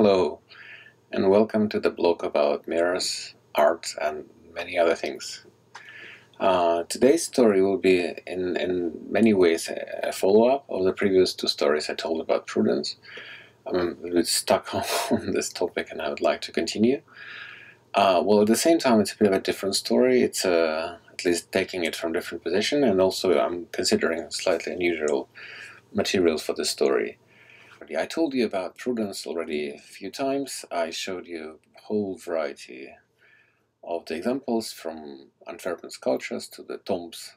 Hello, and welcome to the blog about mirrors, art, and many other things. Today's story will be in many ways a follow-up of the previous two stories I told about Prudence. I'm a little bit stuck on this topic and I would like to continue. Well, at the same time, it's a bit of a different story. It's at least taking it from different position, and also I'm considering slightly unusual material for the story. I told you about Prudence already a few times. I showed you a whole variety of the examples, from Antwerpen sculptures to the tombs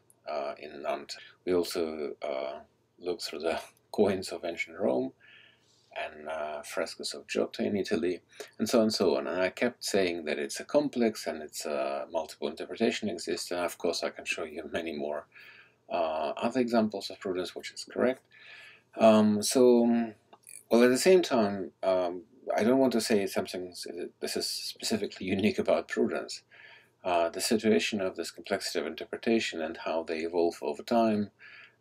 in Nantes. We also looked through the coins of ancient Rome and frescoes of Giotto in Italy, and so on and so on. And I kept saying that it's a complex and it's multiple interpretation exists, and of course I can show you many more other examples of Prudence, which is correct. Well, at the same time, I don't want to say something this is specifically unique about Prudence. The situation of this complexity of interpretation and how they evolve over time,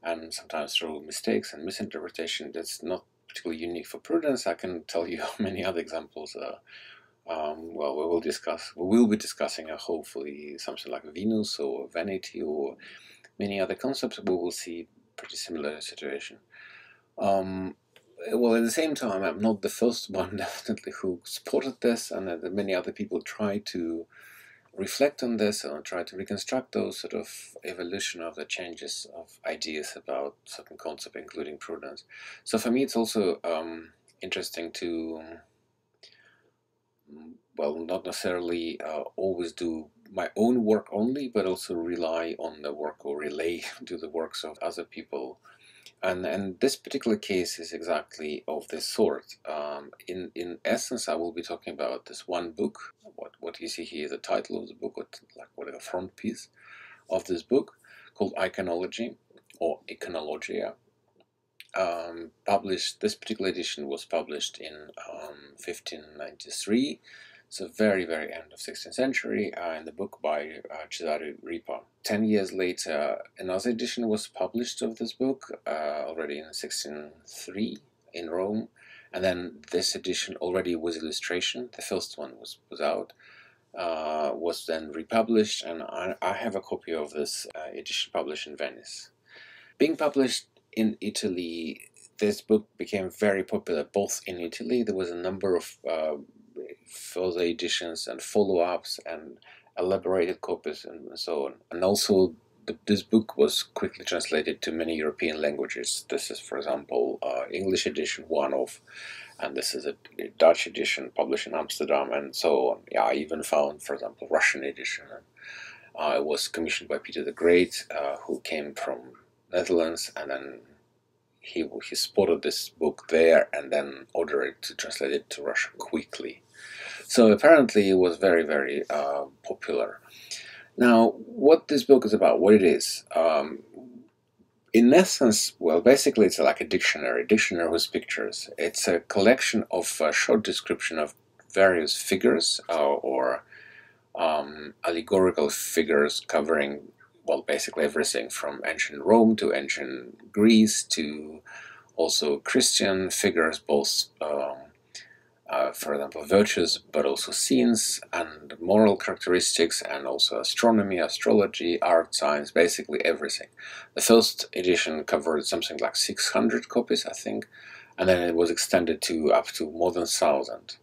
and sometimes through mistakes and misinterpretation, that's not particularly unique for Prudence. I can tell you many other examples. Well, we will be discussing hopefully something like Venus or Vanity or many other concepts. We will see pretty similar situation. Well, at the same time, I'm not the first one, definitely, who spotted this, and many other people try to reflect on this and try to reconstruct those sort of evolution of the changes of ideas about certain concepts, including Prudence. So for me, it's also interesting to, well, not necessarily always do my own work only, but also rely on the work or relay to the works of other people. And this particular case is exactly of this sort. In essence, I will be talking about this one book. What you see here is the title of the book, or like whatever front piece of this book, called Iconology or Iconologia. This particular edition was published in 1593. So very, very end of 16th century, in the book by Cesare Ripa. 10 years later, another edition was published of this book, already in 1603 in Rome. And then this edition, already with illustration, the first one was out, was then republished, and I have a copy of this edition published in Venice. Being published in Italy, this book became very popular, both in Italy. There was a number of further editions and follow-ups and elaborated copies and so on. And also this book was quickly translated to many European languages. This is, for example, English edition, one of, and this is a Dutch edition published in Amsterdam, and so on. Yeah, I even found, for example, Russian edition. It was commissioned by Peter the Great, who came from Netherlands, and then he spotted this book there and then ordered it to translate it to Russian quickly. So apparently it was very, very popular. Now, what this book is about, what it is, in essence, well, basically it's like a dictionary with pictures. It's a collection of short description of various figures or allegorical figures covering, well, basically everything from ancient Rome to ancient Greece to also Christian figures, both for example, virtues, but also scenes and moral characteristics, and also astronomy, astrology, art, science, basically everything. The first edition covered something like 600 copies, I think, and then it was extended to up to more than 1,000.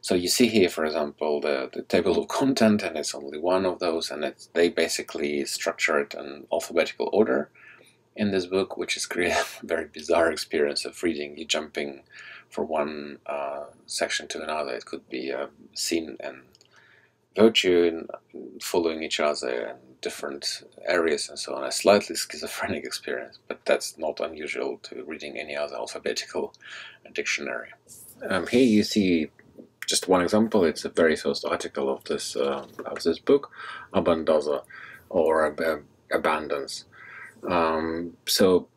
So you see here, for example, the table of content, and it's only one of those, and they basically structure it in alphabetical order in this book, which is creating a very bizarre experience of reading. You jumping from one section to another. It could be scene and virtue and following each other in different areas and so on. A slightly schizophrenic experience, but that's not unusual to reading any other alphabetical dictionary. Here you see just one example. It's the very first article of this book, Abandoza, or Abandons. So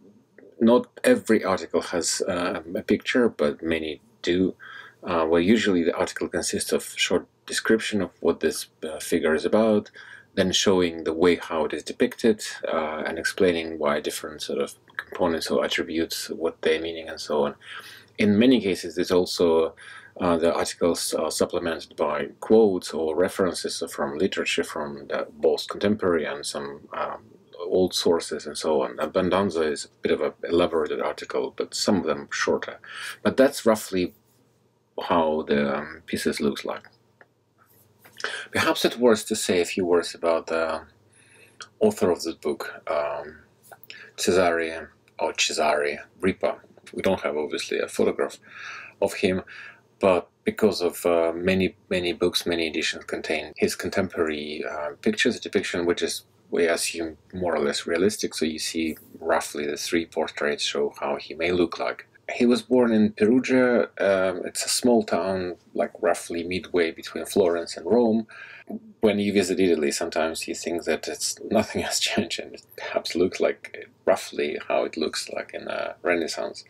not every article has a picture, but many do. Well, usually the article consists of short description of what this figure is about, then showing the way how it is depicted, and explaining why different sort of components or attributes, what their meaning and so on. In many cases, there's also The articles are supplemented by quotes or references from literature from both contemporary and some old sources and so on. Abbondanza is a bit of an elaborated article, but some of them shorter. But that's roughly how the pieces looks like. Perhaps it's worth to say a few words about the author of this book, Cesare Ripa. We don't have obviously a photograph of him, but because of many books, many editions contain his contemporary pictures, a depiction which is, we assume, more or less realistic. So you see roughly the three portraits show how he may look like. He was born in Perugia. It's a small town, like roughly midway between Florence and Rome. When you visit Italy, sometimes you think that nothing has changed, and it perhaps looks like roughly how it looks like in a Renaissance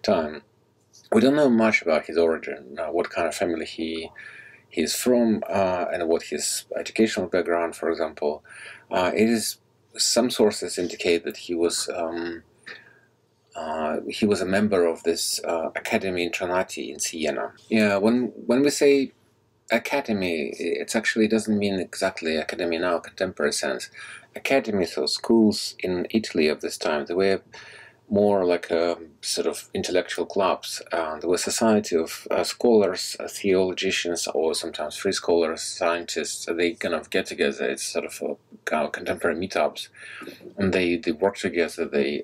time. We don't know much about his origin, what kind of family he's from, and what his educational background, for example. Some sources indicate that he was a member of this Academy Intronati in Siena. Yeah, when we say academy, it actually doesn't mean exactly academy now, contemporary sense. Academies or schools in Italy of this time, they were more like a sort of intellectual clubs. There was a society of scholars, theologians, or sometimes free scholars, scientists. They kind of get together. It's sort of contemporary meetups, and they work together. They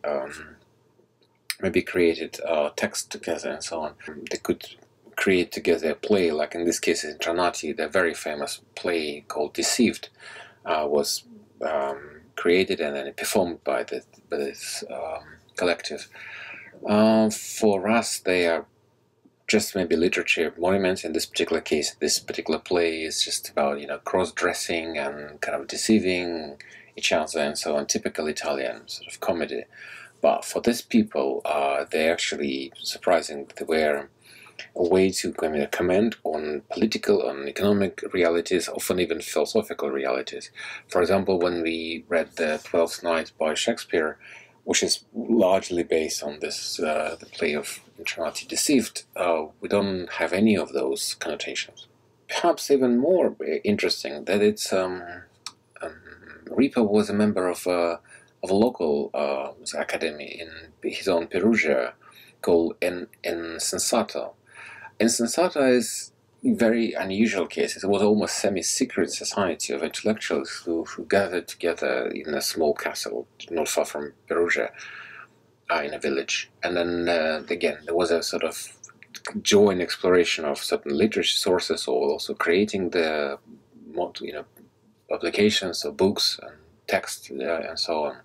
maybe created text together and so on. They could create together a play, like in this case in Intronati, the very famous play called Deceived was created and then performed by this collective. For us, they are just maybe literature monuments. In this particular case, this particular play is just about, cross-dressing and kind of deceiving each other and so on, typical Italian sort of comedy. But for these people, they're actually surprising. They were a way to comment on political and economic realities, often even philosophical realities. For example, when we read The Twelfth Night by Shakespeare, which is largely based on this the play of Intronati Deceived, we don't have any of those connotations. Perhaps even more interesting that it's Ripa was a member of a local academy in his own Perugia called Insensato. Insensata is a very unusual case. It was almost semi-secret society of intellectuals who gathered together in a small castle not far from Perugia, in a village. And then again, there was a sort of joint exploration of certain literature sources, or also creating the publications of books and text and so on.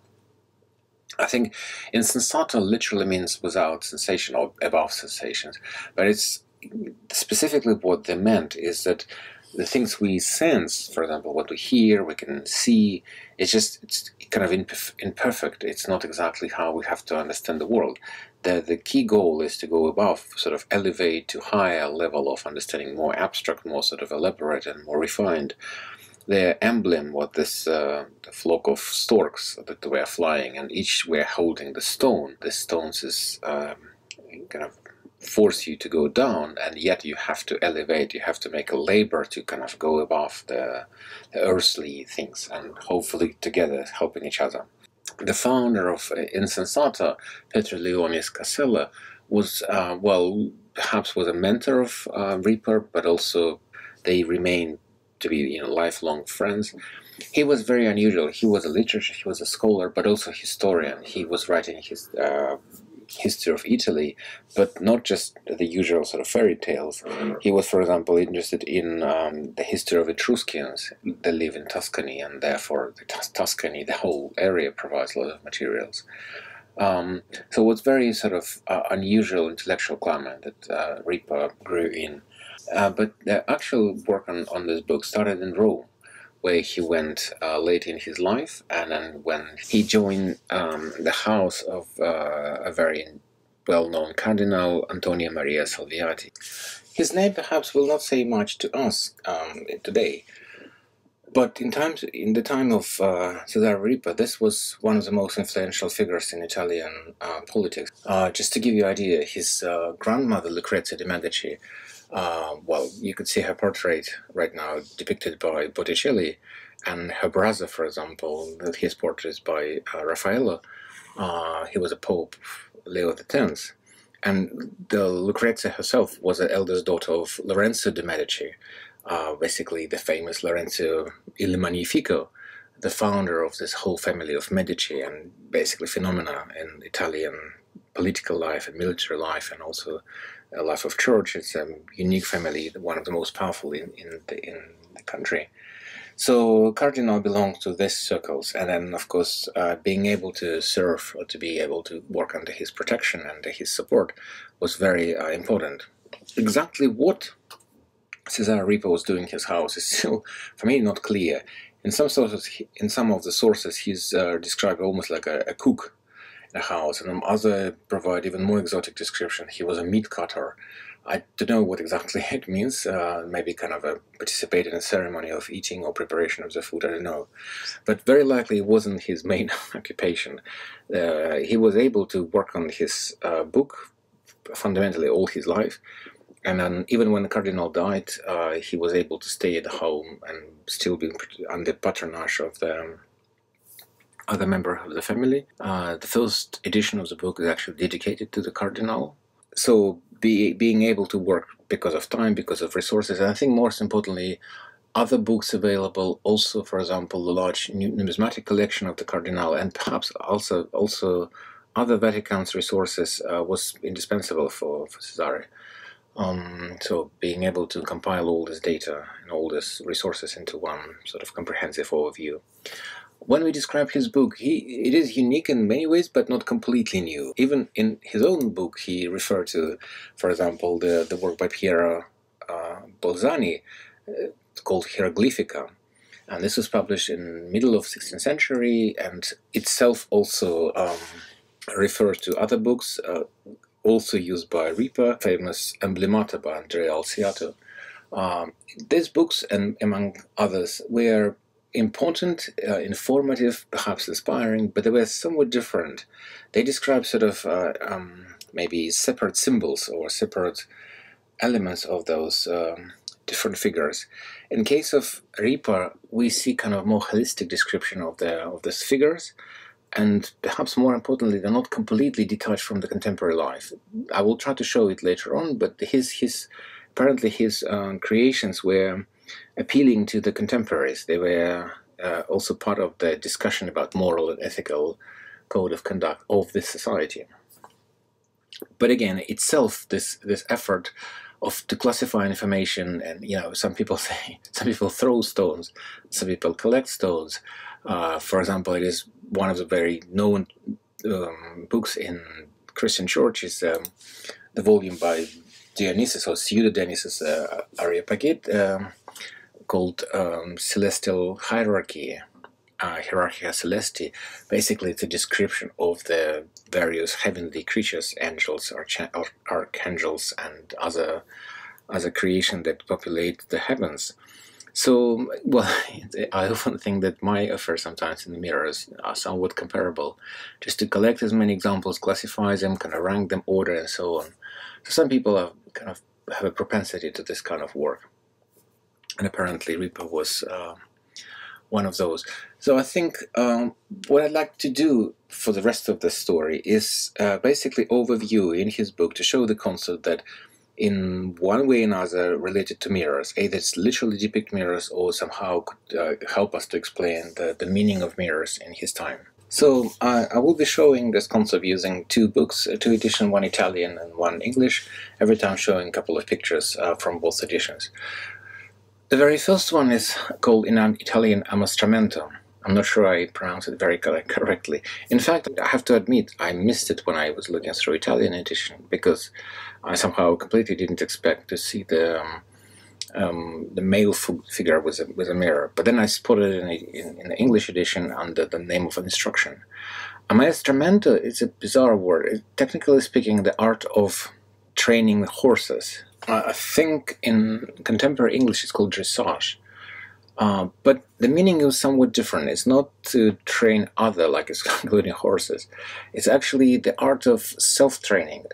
I think insensata literally means without sensation or above sensations, but it's specifically what they meant is that the things we sense, for example, what we hear, we can see, it's kind of imperfect. It's not exactly how we have to understand the world. The key goal is to go above, sort of elevate to higher level of understanding, more abstract, more sort of elaborate and more refined. The emblem was this the flock of storks that were flying, and each were holding the stone. The stones is kind of force you to go down, and yet you have to elevate, you have to make a labor to kind of go above the earthly things, and hopefully together helping each other. The founder of Insensata, Petro Leonis Casella, was, perhaps was a mentor of Ripa, but also they remained to be lifelong friends. He was very unusual. He was a literature, he was a scholar, but also a historian. He was writing his history of Italy, but not just the usual sort of fairy tales. He was, for example, interested in the history of Etruscans. They live in Tuscany, and therefore Tuscany, the whole area, provides a lot of materials. So it was very sort of unusual intellectual climate that Ripa grew in. But the actual work on this book started in Rome, where he went late in his life, and then when he joined the house of a very well-known cardinal, Antonio Maria Salviati. His name perhaps will not say much to us today, but in the time of Cesare Ripa, this was one of the most influential figures in Italian politics. Just to give you an idea, his grandmother, Lucrezia de' Medici, Well, you could see her portrait right now depicted by Botticelli, and her brother, for example, his portrait is by Raffaello. He was a Pope, Leo X. And the Lucrezia herself was the eldest daughter of Lorenzo de' Medici, basically the famous Lorenzo il Magnifico, the founder of this whole family of Medici, and basically phenomena in Italian political life and military life, and also a life of church. It's a unique family, one of the most powerful in the country. So Cardinal belonged to these circles, and then of course being able to serve or to be able to work under his protection and his support was very important. Exactly what Cesare Ripa was doing in his house is still, for me, not clear. In some sources, in some of the sources, he's described almost like a cook in a house, and others provide even more exotic description. He was a meat cutter. I don't know what exactly it means. Maybe kind of participated in a ceremony of eating or preparation of the food. I don't know, but very likely it wasn't his main occupation. He was able to work on his book fundamentally all his life, and then even when the cardinal died, he was able to stay at home and still be under patronage of the other member of the family. The first edition of the book is actually dedicated to the cardinal. So being able to work because of time, because of resources, and I think most importantly, other books available, also, for example, the large numismatic collection of the cardinal, and perhaps also other Vatican's resources was indispensable for Cesare. So being able to compile all this data and all these resources into one sort of comprehensive overview. When we describe his book, it is unique in many ways, but not completely new. Even in his own book, he referred to, for example, the work by Piero Bolzani, called Hieroglyphica. And this was published in the middle of 16th century, and itself also refers to other books, also used by Ripa, famous Emblemata by Andrea Alciato. These books, and among others, were important, informative, perhaps inspiring, but they were somewhat different. They describe sort of maybe separate symbols or separate elements of those different figures. In case of Ripa, we see kind of more holistic description of these figures, and perhaps more importantly, they're not completely detached from the contemporary life. I will try to show it later on, but apparently his creations were appealing to the contemporaries. They were also part of the discussion about moral and ethical code of conduct of this society. But again, itself, this effort to classify information, and some people throw stones, some people collect stones. For example, it is one of the very known books in Christian Church is the volume by Dionysius or Pseudo Dionysius Areopagite, called Celestial Hierarchy, Hierarchia Celesti. Basically, it's a description of the various heavenly creatures, angels, archangels, and other creation that populate the heavens. So, well, I often think that my affairs sometimes in the mirrors are somewhat comparable, just to collect as many examples, classify them, kind of rank them, order, and so on. So some people have a propensity to this kind of work. And apparently Ripa was one of those. So I think what I'd like to do for the rest of the story is basically overview in his book to show the concept that in one way or another related to mirrors, either it's literally depict mirrors or somehow could help us to explain the meaning of mirrors in his time. So I will be showing this concept using two books, two editions, one Italian and one English, every time showing a couple of pictures from both editions. The very first one is called in Italian Ammostramento. I'm not sure I pronounced it very correctly. In fact, I have to admit, I missed it when I was looking through Italian edition, because I somehow completely didn't expect to see the male figure with a mirror. But then I spotted it in the English edition under the name of an instruction. Ammostramento is a bizarre word. Technically speaking, the art of training horses. I think in contemporary English it's called dressage. But the meaning is somewhat different. It's not to train other, like it's including horses. It's actually the art of self-training,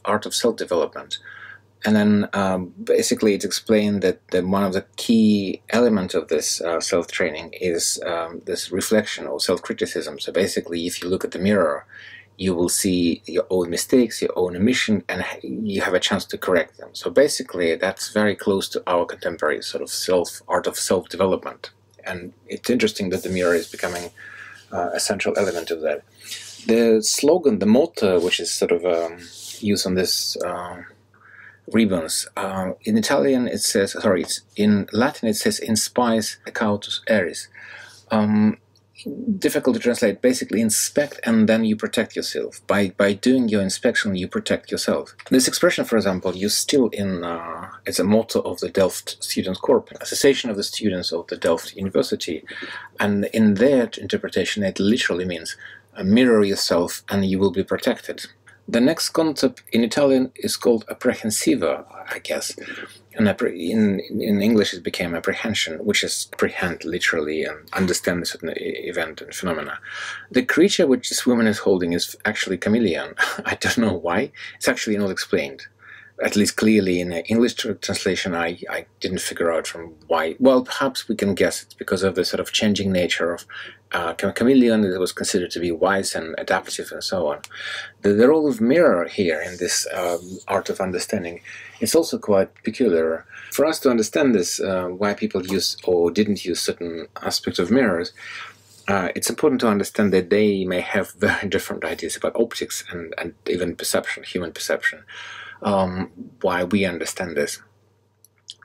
art of self-development. And then basically it's explained that one of the key elements of this self-training is this reflection or self-criticism. So basically, if you look at the mirror, you will see your own mistakes, your own omission, and you have a chance to correct them. So basically, that's very close to our contemporary sort of art of self-development. And it's interesting that the mirror is becoming a central element of that. The slogan, the motto, which is sort of used on this ribbons, in Italian it says, sorry, in Latin it says inspies cautus eris. Difficult to translate. Basically, inspect and then you protect yourself. By doing your inspection, you protect yourself. This expression, for example, used still in it's a motto of the Delft Students' Corps, Association of the Students of the Delft University, and in their interpretation, it literally means mirror yourself and you will be protected. The next concept in Italian is called apprehensiva, I guess. And in English it became apprehension, which is apprehend literally and understand a certain event and phenomena. The creature which this woman is holding is actually chameleon. I don't know why. It's actually not explained. At least clearly in the English translation, I didn't figure out from why. Well, perhaps we can guess it's because of the sort of changing nature of chameleon that was considered to be wise and adaptive and so on. The role of mirror here in this art of understanding is also quite peculiar. For us to understand this, why people use or didn't use certain aspects of mirrors, it's important to understand that they may have very different ideas about optics and even perception, human perception. Why we understand this.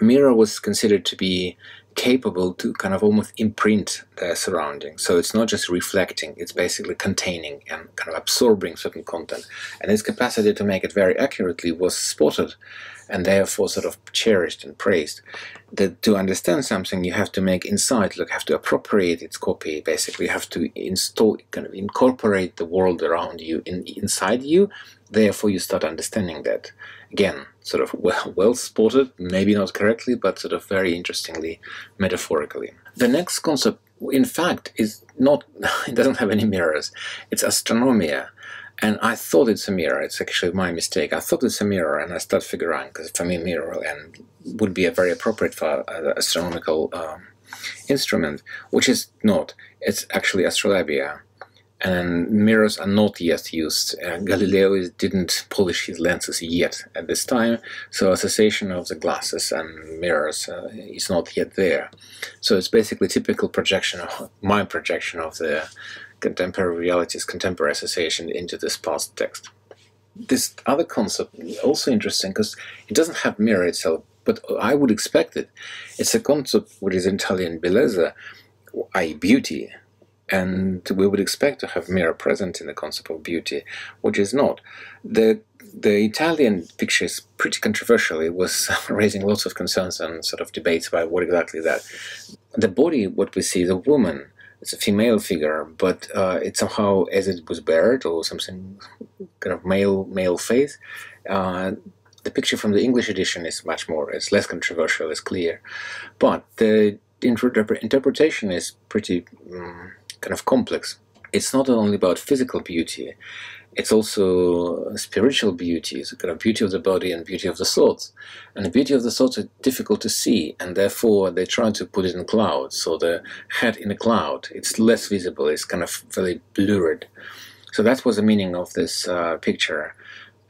Mirror was considered to be capable to kind of almost imprint their surroundings. So it's not just reflecting, it's basically containing and kind of absorbing certain content. And its capacity to make it very accurately was spotted and therefore sort of cherished and praised. That to understand something, you have to make insight, you have to appropriate its copy, basically you have to incorporate the world around you inside you. Therefore, you start understanding that. Again, sort of well spotted, maybe not correctly, but sort of very interestingly, metaphorically. The next concept, in fact, is not, it doesn't have any mirrors. It's astronomia. And I thought it's a mirror. It's actually my mistake. I thought it's a mirror, and I started figuring, because for me, mirror and would be a very appropriate for astronomical instrument, which is not. It's actually astrolabia. And mirrors are not yet used. Galileo didn't polish his lenses yet at this time, so association of the glasses and mirrors is not yet there. So it's basically typical projection of my projection of the contemporary realities, contemporary association into this past text. This other concept is also interesting because it doesn't have mirror itself, but I would expect it. It's a concept which is in Italian bellezza, i.e. beauty. And we would expect to have mirror present in the concept of beauty, which is not. The Italian picture is pretty controversial. It was raising lots of concerns and sort of debates about what exactly that. The body, what we see, is a woman. It's a female figure, but it somehow, as it was bared or something kind of male face. The picture from the English edition is much more. It's less controversial. It's clear, but the interpretation is pretty kind of complex. It's not only about physical beauty, it's also spiritual beauty. It's a kind of beauty of the body and beauty of the thoughts. And the beauty of the thoughts are difficult to see, and therefore they try to put it in clouds. So the head in a cloud, it's less visible, it's kind of very blurred. So that was the meaning of this picture.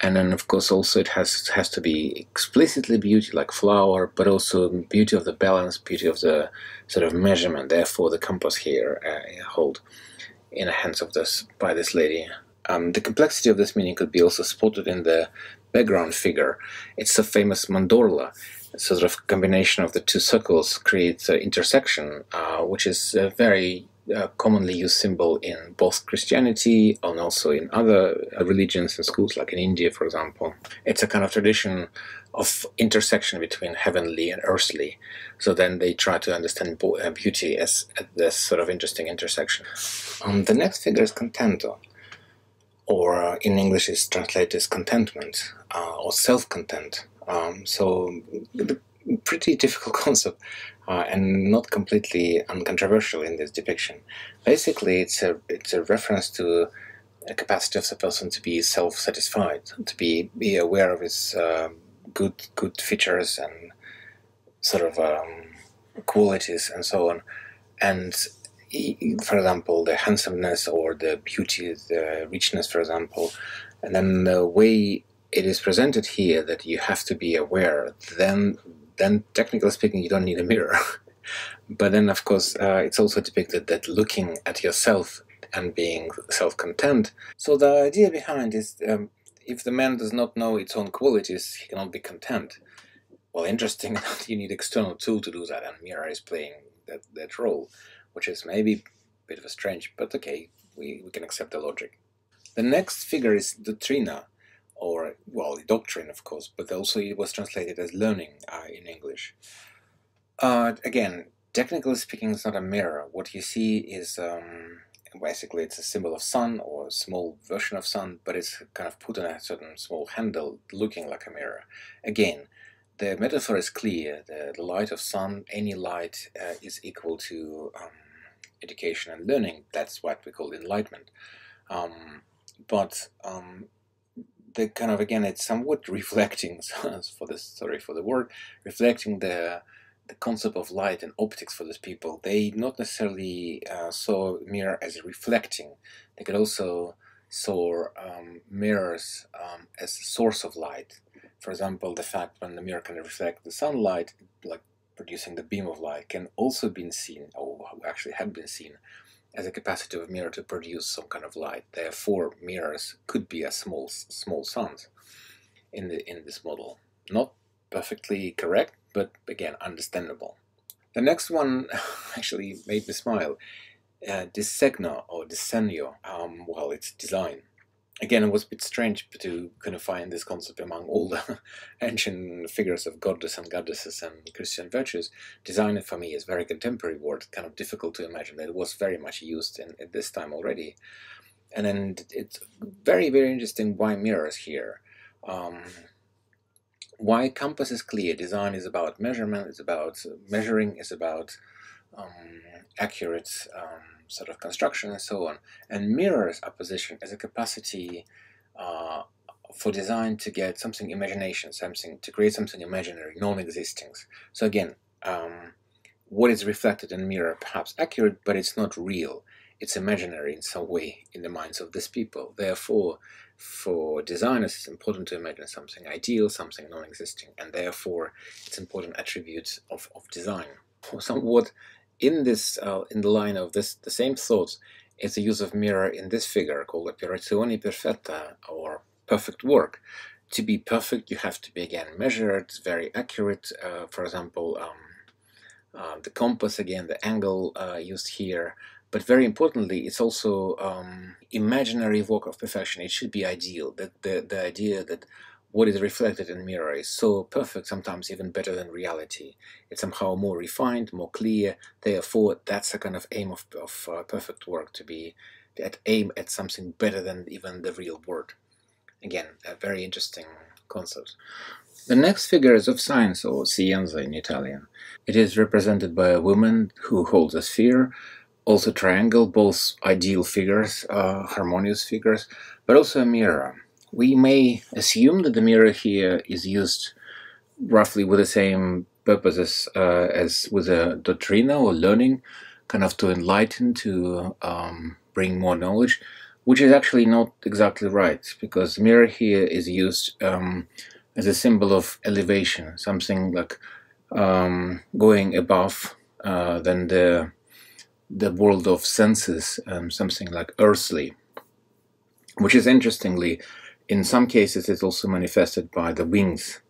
And then, of course, also it has to be explicitly beauty, like flower, but also beauty of the balance, beauty of the sort of measurement. Therefore, the compass here hold in the hands of by this lady. The complexity of this meaning could be also spotted in the background figure. It's a famous mandorla. It's a sort of combination of the two circles creates an intersection, which is very commonly used symbol in both Christianity and also in other religions and schools, like in India, for example. It's a kind of tradition of intersection between heavenly and earthly. So then they try to understand beauty as this sort of interesting intersection. The next figure is contento, or in English is translated as contentment, or self-content. So pretty difficult concept. And not completely uncontroversial in this depiction. Basically, it's a reference to a capacity of the person to be self-satisfied, to be aware of his good features and sort of qualities and so on. And for example, the handsomeness or the beauty, the richness, for example. And then the way it is presented here, that you have to be aware, then technically speaking, you don't need a mirror. But then, of course, it's also depicted that looking at yourself and being self-content. So the idea behind is, if the man does not know its own qualities, he cannot be content. Well, interesting that you need external tool to do that, and mirror is playing that role, which is maybe a bit of a strange, but okay, we can accept the logic. The next figure is doctrina, or, well, doctrine, of course, but also it was translated as learning in English. Again, technically speaking, it's not a mirror. What you see is, basically, it's a symbol of sun, or a small version of sun, but it's kind of put on a certain small handle, looking like a mirror. Again, the metaphor is clear. The light of sun, any light, is equal to education and learning. That's what we call enlightenment. But the kind of, again, it's somewhat reflecting, for the word, reflecting the concept of light and optics for these people. They not necessarily saw mirror as reflecting. They could also saw mirrors as a source of light. For example, the fact when the mirror can reflect the sunlight, like producing the beam of light, can also be seen, or actually had been seen, as a capacity of a mirror to produce some kind of light. Therefore, mirrors could be as small suns in this model. Not perfectly correct, but again, understandable. The next one actually made me smile. Disegno, or disegno, well, it's design. Again, it was a bit strange to kind of find this concept among all the ancient figures of goddess and goddesses and Christian virtues. Design, for me, is a very contemporary word, kind of difficult to imagine. It was very much used at this time already. And then it's very, very interesting why mirrors here. Why compass is clear. Design is about measurement, it's about measuring, it's about accurate sort of construction and so on. And mirrors are positioned as a capacity for design to get something imagination, to create something imaginary, non-existing. So again, what is reflected in mirror perhaps accurate, but it's not real. It's imaginary in some way in the minds of these people. Therefore, for designers, it's important to imagine something ideal, something non-existing, and therefore it's an important attribute of design. Somewhat in the line of the same thoughts is the use of mirror in this figure called operazione perfetta, or perfect work. To be perfect, you have to be, again, measured, very accurate. For example, the compass, again, the angle used here. But very importantly, it's also imaginary work of perfection. It should be ideal. The idea that what is reflected in mirror is so perfect, sometimes even better than reality. It's somehow more refined, more clear. Therefore, that's a kind of aim of perfect work, to be that aim at something better than even the real world. Again, a very interesting concept. The next figure is of science, or scienza in Italian. It is represented by a woman who holds a sphere, also triangle, both ideal figures, harmonious figures, but also a mirror. We may assume that the mirror here is used roughly with the same purposes as with a doctrina, or learning, kind of to enlighten, to bring more knowledge, which is actually not exactly right, because the mirror here is used as a symbol of elevation, something like going above than the world of senses, something like earthly, which is, interestingly, in some cases it's also manifested by the wings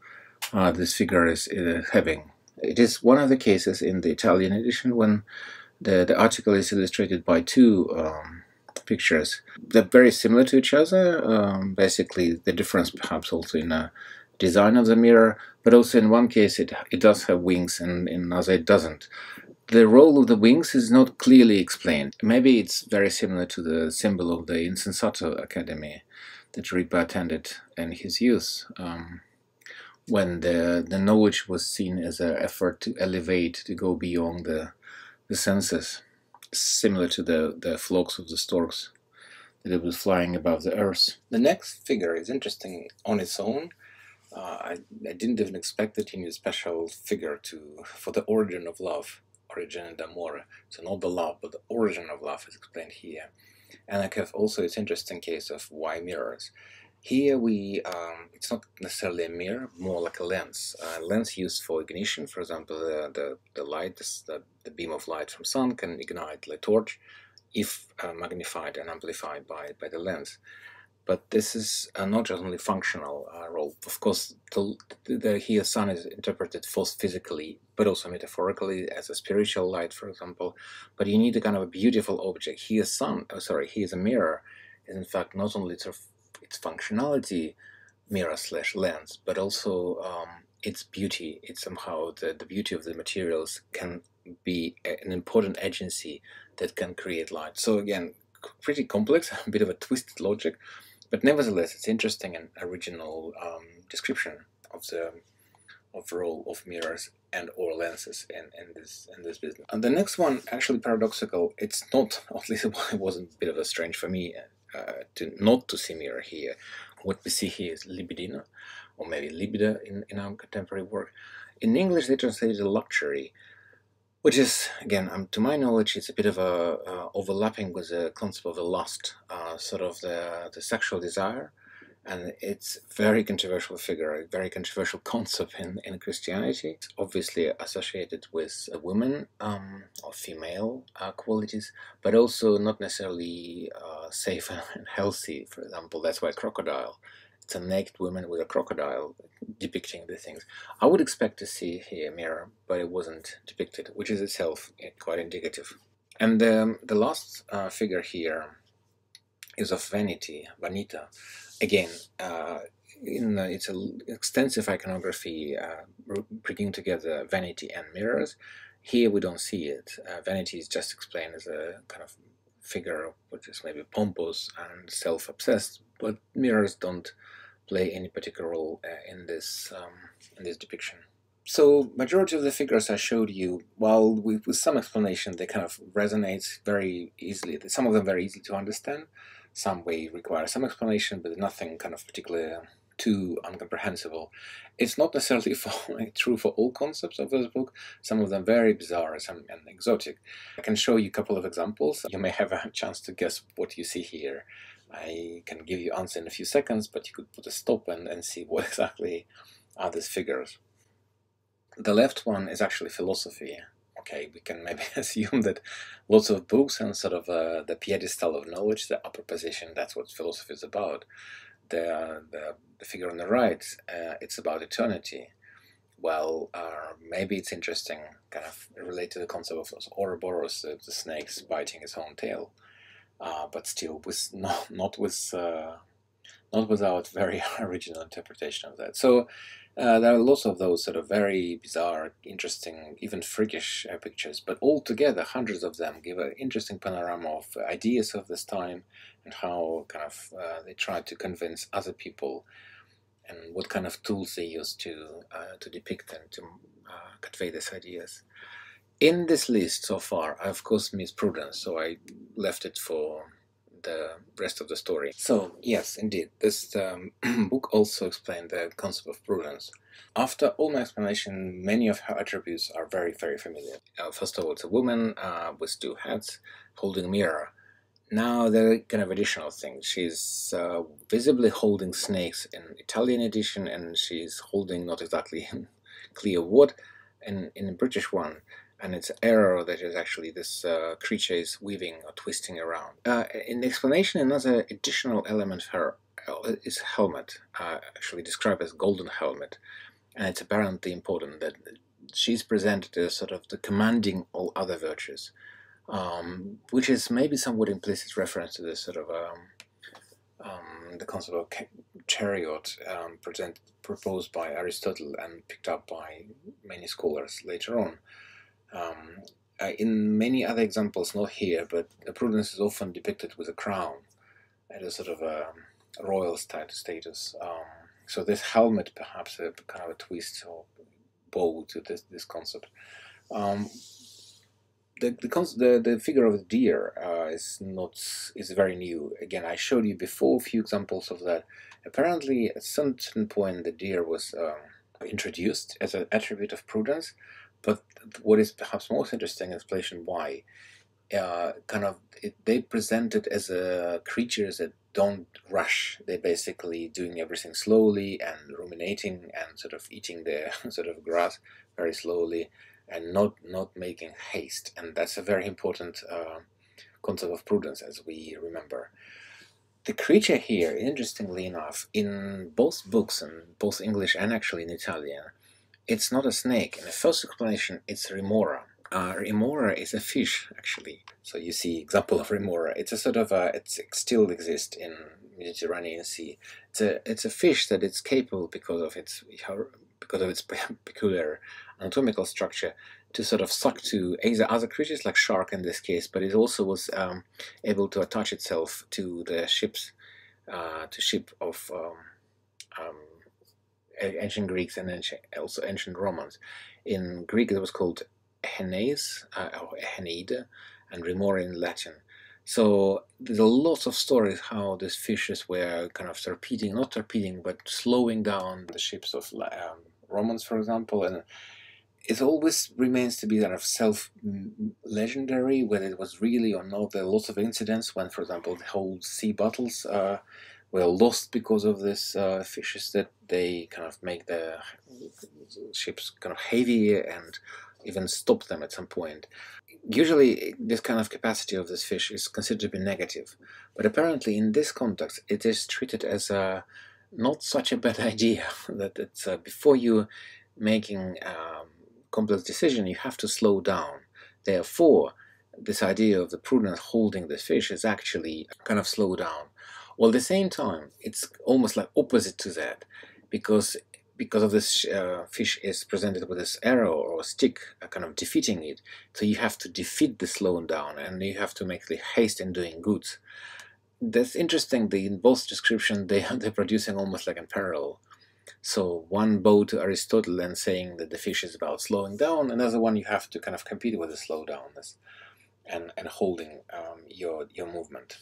this figure is having. It is one of the cases in the Italian edition when the article is illustrated by two pictures. They're very similar to each other, basically the difference perhaps also in the design of the mirror, but also in one case it does have wings and in another it doesn't. The role of the wings is not clearly explained. Maybe it's very similar to the symbol of the Insensato Academy that Ripa attended in his youth, when the knowledge was seen as an effort to elevate, to go beyond the senses, similar to the flocks of the storks that it was flying above the earth. The next figure is interesting on its own. I didn't even expect that you need a special figure for the origin of love, origin d'amore. So not the love, but the origin of love is explained here. And I have also its interesting case of why mirrors. Here it's not necessarily a mirror, more like a lens. A lens used for ignition, for example, the light, the beam of light from sun can ignite like torch if magnified and amplified by the lens. But this is not just only functional role. Of course, here sun is interpreted both physically but also metaphorically as a spiritual light, for example. But you need a kind of a beautiful object. Here, here is a mirror. Is in fact not only its functionality, mirror/lens, but also its beauty. It's somehow the beauty of the materials can be an important agency that can create light. So again, pretty complex, a bit of a twisted logic. But nevertheless, it's interesting and original description of the role of mirrors and or lenses in this business. And the next one, actually paradoxical. It's not, at least it wasn't a bit of a strange for me not to see mirror here. What we see here is libidina, or maybe libido in our contemporary work. In English, they translated luxury, which is, again, to my knowledge, it's a bit of a overlapping with the concept of the lust, sort of the sexual desire, and it's a very controversial figure, a very controversial concept in Christianity. It's obviously associated with women or female qualities, but also not necessarily safe and healthy. For example, that's why crocodile. It's a naked woman with a crocodile depicting the things. I would expect to see here a mirror, but it wasn't depicted, which is itself quite indicative. And the last figure here is of vanity, vanita. Again, it's an extensive iconography bringing together vanity and mirrors. Here we don't see it. Vanity is just explained as a kind of figure which is maybe pompous and self-obsessed, but mirrors don't play any particular role in this depiction. So majority of the figures I showed you, while with some explanation, they kind of resonate very easily. Some of them very easy to understand. Some way require some explanation, but nothing kind of particularly too incomprehensible. It's not necessarily true for all concepts of this book. Some of them very bizarre and exotic. I can show you a couple of examples. You may have a chance to guess what you see here. I can give you answer in a few seconds, but you could put a stop and see what exactly are these figures. The left one is actually philosophy. Okay, we can maybe assume that lots of books and sort of the pedestal of knowledge, the upper position, that's what philosophy is about. The figure on the right, it's about eternity. Well, maybe it's interesting, kind of related to the concept of those Ouroboros, the snakes biting its own tail, but still not without very original interpretation of that. So there are lots of those sort of very bizarre, interesting, even freakish pictures, but altogether hundreds of them give an interesting panorama of ideas of this time and how kind of they try to convince other people and what kind of tools they use to depict and to convey these ideas. In this list so far, I of course missed Prudence, so I left it for the rest of the story. So yes, indeed, this book also explained the concept of Prudence. After all my explanation, many of her attributes are very, very familiar. First of all, it's a woman with two heads holding a mirror. Now there are kind of additional things. She's visibly holding snakes in Italian edition, and she's holding not exactly clear what in the British one. And it's an error that is actually this creature is weaving or twisting around. In the explanation, another additional element of her is helmet, actually described as golden helmet. And it's apparently important that she's presented as sort of the commanding all other virtues, which is maybe somewhat implicit reference to this sort of the concept of chariot proposed by Aristotle and picked up by many scholars later on. In many other examples, not here, but Prudence is often depicted with a crown at a sort of a royal status. So this helmet, perhaps a kind of a twist or bow to this concept. The figure of the deer is very new. Again, I showed you before a few examples of that. Apparently, at some certain point, the deer was introduced as an attribute of prudence, but what is perhaps most interesting explanation why they present it as creatures that don't rush. They're basically doing everything slowly and ruminating and sort of eating their sort of grass very slowly and not making haste. And that's a very important concept of prudence, as we remember. The creature here, interestingly enough, in both books, in both English and actually in Italian, it's not a snake. In the first explanation, it's a remora. Remora is a fish, actually. So you see example of remora. It's a sort of it still exists in Mediterranean Sea. It's a fish that it's capable because of its peculiar anatomical structure to sort of suck to other creatures like shark in this case, but it also was able to attach itself to the ships, ship of ancient Greeks and also ancient Romans. In Greek, it was called Henes or Heneide, and remora in Latin. So there's a lot of stories how these fishes were kind of not torpedoing, but slowing down the ships of Romans, for example, and it always remains to be kind of self-legendary, whether it was really or not. There are lots of incidents when, for example, the whole sea battles were lost because of these fishes, that they kind of make the ships kind of heavy and even stop them at some point. Usually this kind of capacity of this fish is considered to be negative, but apparently in this context it is treated as not such a bad idea, that it's before you making complex decision you have to slow down. Therefore this idea of the prudence holding the fish is actually kind of slow down. Well, at the same time it's almost like opposite to that, because of this fish is presented with this arrow or stick kind of defeating it, so you have to defeat the slowing down and you have to make the haste in doing good. That's interesting. In both descriptions they're producing almost like in parallel. So one bow to Aristotle and saying that the fish is about slowing down, another one you have to kind of compete with the slowdownness and holding your movement.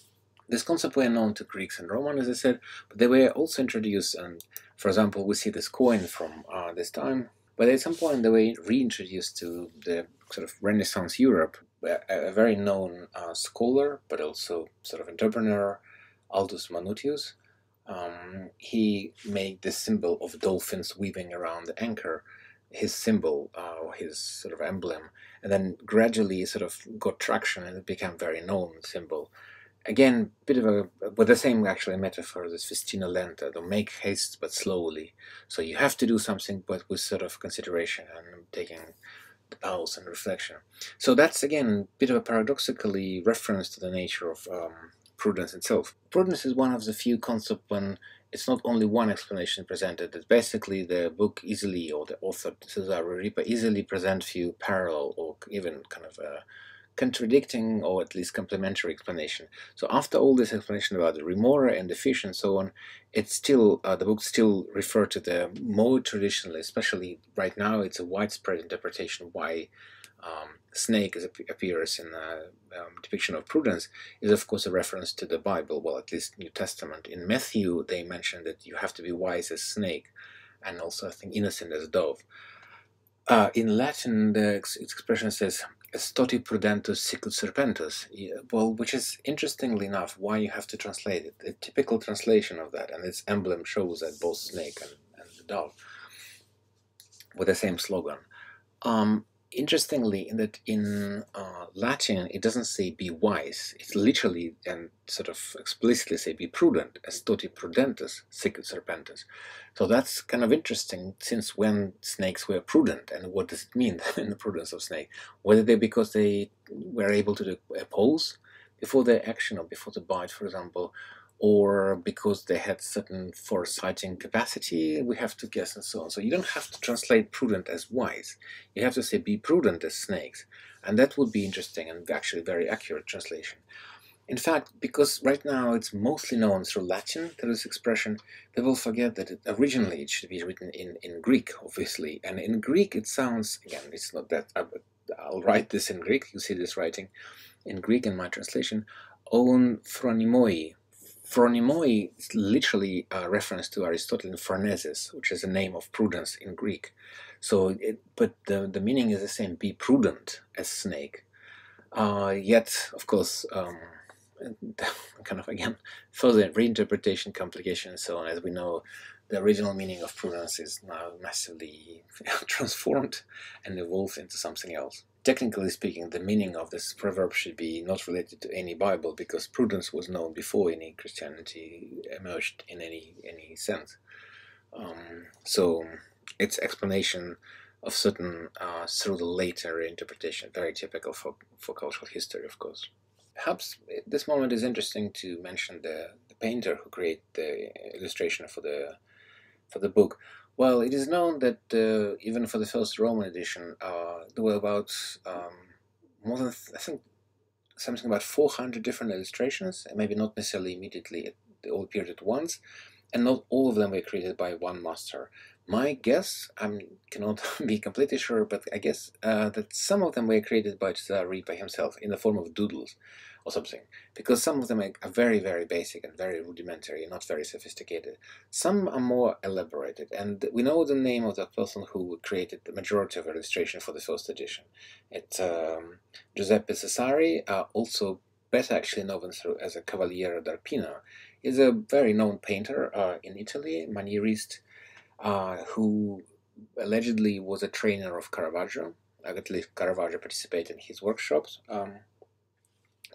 This concept were known to Greeks and Romans, as I said, but they were also introduced, and for example, we see this coin from this time, but at some point they were reintroduced to the sort of Renaissance Europe. A very known scholar, but also sort of entrepreneur, Aldus Manutius, he made this symbol of dolphins weaving around the anchor, his symbol, or his sort of emblem, and then gradually sort of got traction and it became a very known symbol. Again, bit of but the same actually metaphor, this festina lenta, to make haste but slowly. So you have to do something, but with sort of consideration and taking the pause and reflection. So that's again a bit of a paradoxically reference to the nature of prudence itself. Prudence is one of the few concepts when it's not only one explanation presented. It's basically the book easily, or the author Cesare Ripa easily present few parallel or even kind of contradicting or at least complementary explanation. So after all this explanation about the remora and the fish and so on, it's still the book still refer to the more traditionally, especially right now, it's a widespread interpretation why snake appears in depiction of prudence is of course a reference to the Bible, well, at least New Testament. In Matthew they mention that you have to be wise as snake, and also I think innocent as dove. In Latin the expression says "stoti prudentus sicut serpentus," well, which is interestingly enough why you have to translate it. The typical translation of that, and its emblem shows that both snake and the dove with the same slogan. Interestingly, in that in Latin it doesn't say "be wise"; it literally and sort of explicitly say "be prudent," "stoti prudentus sicut serpentus." So that's kind of interesting, since when snakes were prudent, and what does it mean in the prudence of snake? Whether because they were able to do a pose before their action or before the bite, for example, or because they had certain foresighting capacity, we have to guess, and so on. So you don't have to translate prudent as wise. You have to say be prudent as snakes. And that would be interesting and actually very accurate translation. In fact, because right now it's mostly known through Latin, through this expression, people forget that originally it should be written in Greek, obviously. And in Greek it sounds, again, it's not that I'll write this in Greek. You see this writing in Greek in my translation. On phronimoi. Phronimoi is literally a reference to Aristotle in phronesis, which is the name of prudence in Greek. So, but the meaning is the same: be prudent as snake. Yet, of course, kind of again, further reinterpretation, complication, and so on. As we know, the original meaning of prudence is now massively transformed and evolved into something else. Technically speaking, the meaning of this proverb should be not related to any Bible, because prudence was known before any Christianity emerged in any sense. So its explanation of certain through the later interpretation, very typical for cultural history, of course. Perhaps at this moment is interesting to mention the painter who created the illustration for the book. Well, it is known that even for the first Roman edition, there were about more than, I think, something about 400 different illustrations, and maybe not necessarily immediately they all appeared at once, and not all of them were created by one master. My guess, I cannot be completely sure, but I guess that some of them were created by Cesare Ripa himself in the form of doodles or something, because some of them are very, very basic and very rudimentary, not very sophisticated. Some are more elaborated, and we know the name of the person who created the majority of illustration for the first edition. It's Giuseppe Cesare, also better actually known as a Cavaliere d'Arpino. Is a very known painter in Italy, manierist, who allegedly was a trainer of Caravaggio. At least Caravaggio participated in his workshops.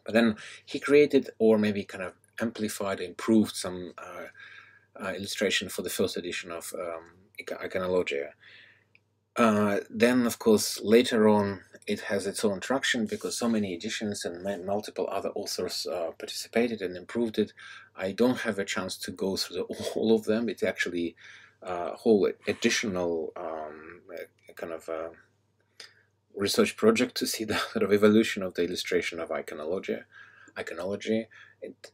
But then he created, or maybe kind of amplified, improved some illustration for the first edition of Iconologia. Then, of course, later on, it has its own traction because so many editions and multiple other authors participated and improved it. I don't have a chance to go through all of them. It's actually a whole additional kind of research project to see the sort of evolution of the illustration of Iconology.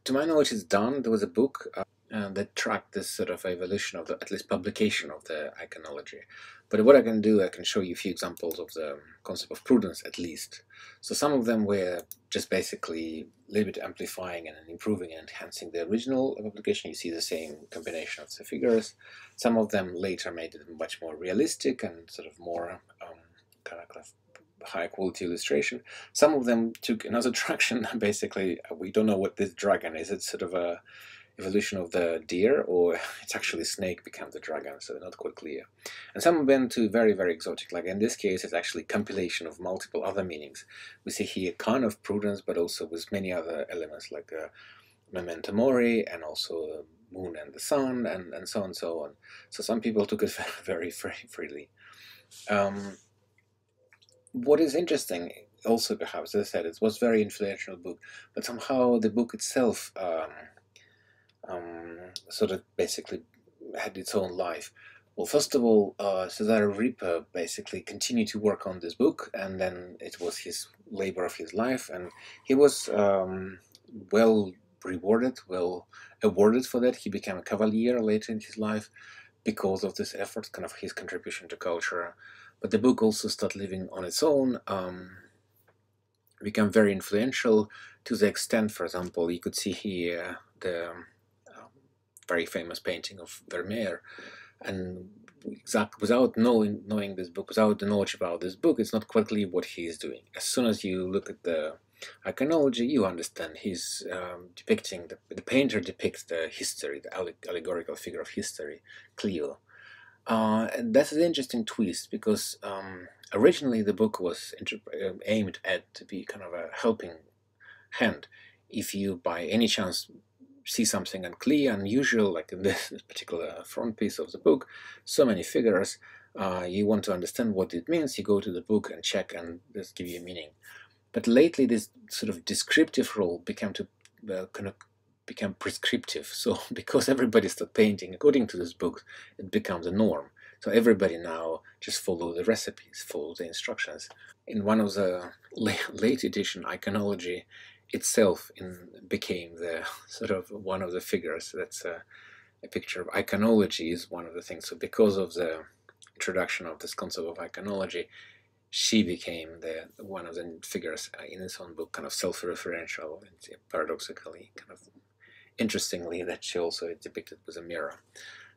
To my knowledge, it's done. There was a book that tracked this sort of evolution of at least publication of the Iconology. But what I can do, I can show you a few examples of the concept of prudence, at least. So some of them were just basically a little bit amplifying and improving and enhancing the original publication. You see the same combination of the figures. Some of them later made it much more realistic and sort of more kind of high quality illustration. Some of them took another traction. Basically, we don't know what this dragon is. It's sort of a evolution of the deer, or it's actually snake became the dragon, so not quite clear. And some went to very, very exotic, like in this case it's actually compilation of multiple other meanings. We see here kind of prudence, but also with many other elements like memento mori, and also moon and the sun, and so on and so on. So some people took it very, very freely. What is interesting also, perhaps, as I said, it was a very influential book, but somehow the book itself sort of basically had its own life. Well, first of all, Cesare Ripa basically continued to work on this book, and then it was his labor of his life, and he was well rewarded, well awarded for that. He became a cavalier later in his life because of this effort, kind of his contribution to culture. But the book also started living on its own, became very influential to the extent, for example, you could see here the very famous painting of Vermeer, and without knowing this book, without the knowledge about this book, it's not quite clear what he is doing. As soon as you look at the Iconology, you understand he's depicting, the painter depicts the history, the allegorical figure of history, Clio. And that's an interesting twist, because originally the book was aimed at to be kind of a helping hand. If you by any chance see something unclear, unusual, like in this particular front piece of the book, so many figures, you want to understand what it means, you go to the book and check, and just give you a meaning. But lately this sort of descriptive role became prescriptive. So because everybody started painting according to this book, it becomes a norm. So everybody now just follow the recipes, follow the instructions. In one of the late edition, Iconology itself became the sort of one of the figures. That's a picture of Iconology is one of the things. So because of the introduction of this concept of Iconology, she became the one of the figures in his own book, kind of self-referential, and paradoxically, kind of interestingly, that she also is depicted with a mirror.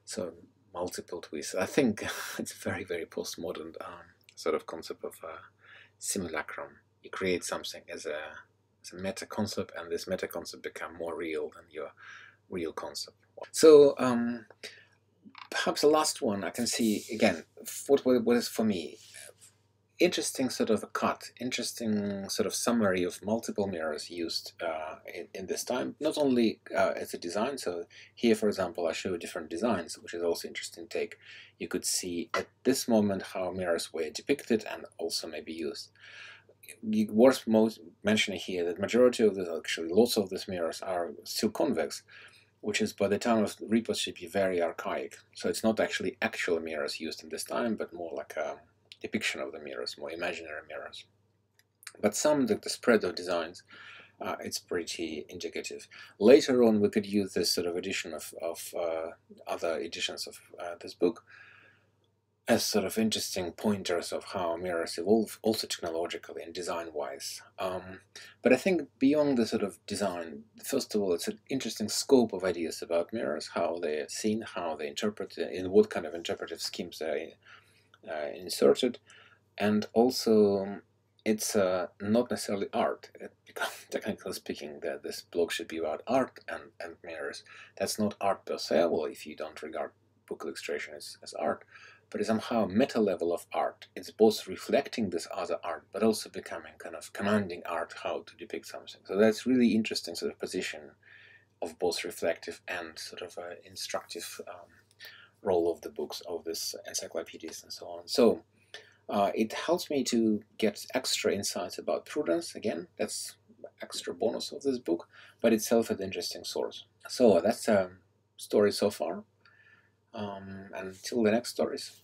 So multiple twists. I think it's a very, very postmodern sort of concept of simulacrum. You create something as a meta concept, and this meta concept become more real than your real concept. So perhaps the last one I can see again. What is for me interesting sort of a cut, interesting sort of summary of multiple mirrors used in this time, not only as a design. So here, for example, I show different designs, which is also interesting take. You could see at this moment how mirrors were depicted and also maybe used. Worth mentioning here that majority of this, actually lots of these mirrors are still convex, which is by the time of Ripa should be very archaic. So it's not actually actual mirrors used in this time, but more like a depiction of the mirrors, more imaginary mirrors. But some, the spread of designs, it's pretty indicative. Later on, we could use this sort of edition of other editions of this book as sort of interesting pointers of how mirrors evolve, also technologically and design-wise. But I think beyond the sort of design, first of all, it's an interesting scope of ideas about mirrors, how they're seen, how they interpret, in what kind of interpretive schemes they inserted, and also it's not necessarily art. Because technically speaking, that this blog should be about art and mirrors. That's not art per se, well, if you don't regard book illustration as art, but it's somehow a meta level of art. It's both reflecting this other art, but also becoming kind of commanding art, how to depict something. So that's really interesting sort of position of both reflective and sort of instructive role of the books, of this encyclopedias and so on. So it helps me to get extra insights about Prudence. Again, that's extra bonus of this book, but itself an interesting source. So that's a story so far. Until the next stories.